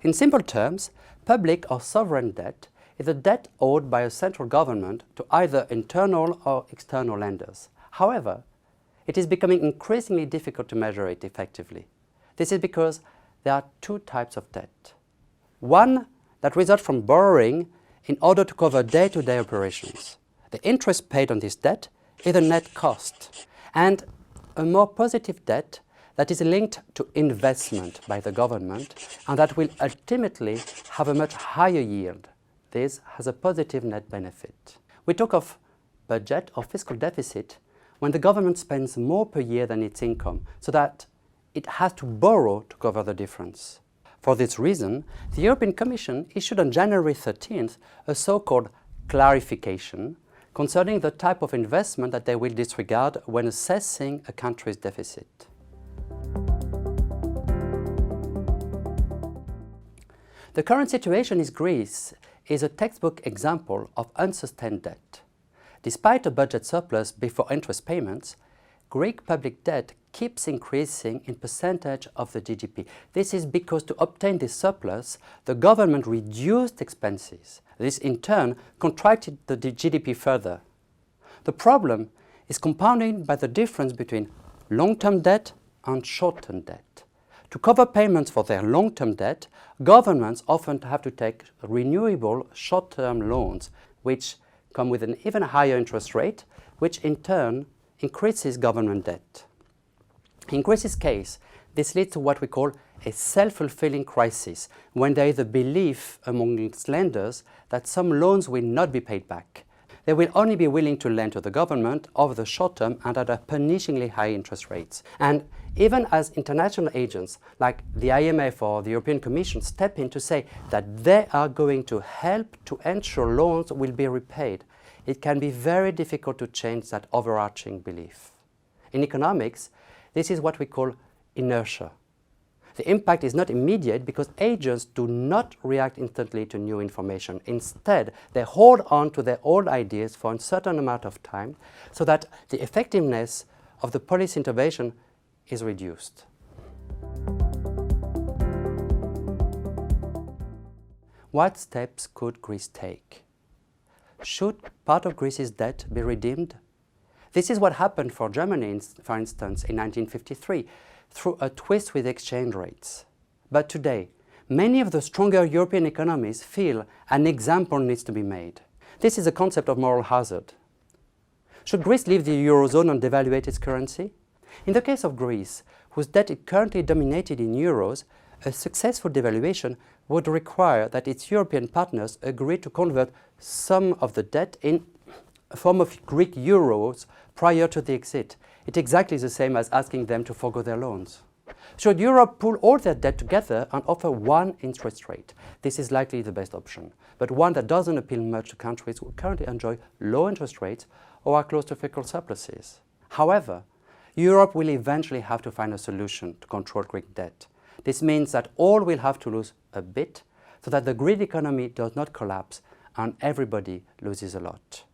In simple terms, public or sovereign debt is a debt owed by a central government to either internal or external lenders. However, it is becoming increasingly difficult to measure it effectively. This is because there are two types of debt. One that results from borrowing in order to cover day-to-day operations. The interest paid on this debt is a net cost, and a more positive debt that is linked to investment by the government and that will ultimately have a much higher yield. This has a positive net benefit. We talk of budget or fiscal deficit when the government spends more per year than its income, so that it has to borrow to cover the difference. For this reason, the European Commission issued on January 13th a so-called clarification concerning the type of investment that they will disregard when assessing a country's deficit. The current situation in Greece is a textbook example of unsustained debt. Despite a budget surplus before interest payments, Greek public debt keeps increasing in percentage of the GDP. This is because to obtain this surplus, the government reduced expenses. This in turn contracted the GDP further. The problem is compounded by the difference between long-term debt and short-term debt. To cover payments for their long-term debt, governments often have to take renewable short-term loans, which come with an even higher interest rate, which in turn increases government debt. In Greece's case, this leads to what we call a self-fulfilling crisis, when there is a belief among its lenders that some loans will not be paid back. They will only be willing to lend to the government over the short term and at a punishingly high interest rates. And even as international agents like the IMF or the European Commission step in to say that they are going to help to ensure loans will be repaid, it can be very difficult to change that overarching belief. In economics, this is what we call inertia. The impact is not immediate because agents do not react instantly to new information. Instead, they hold on to their old ideas for a certain amount of time so that the effectiveness of the policy intervention is reduced. What steps could Greece take? Should part of Greece's debt be redeemed? This is what happened for Germany, for instance, in 1953, through a twist with exchange rates. But today, many of the stronger European economies feel an example needs to be made. This is a concept of moral hazard. Should Greece leave the Eurozone and devaluate its currency? In the case of Greece, whose debt is currently dominated in euros, a successful devaluation would require that its European partners agree to convert some of the debt in a form of Greek euros prior to the exit. It's exactly the same as asking them to forgo their loans. Should Europe pool all their debt together and offer one interest rate? This is likely the best option, but one that doesn't appeal much to countries who currently enjoy low interest rates or are close to fiscal surpluses. However, Europe will eventually have to find a solution to control Greek debt. This means that all will have to lose a bit so that the Greek economy does not collapse and everybody loses a lot.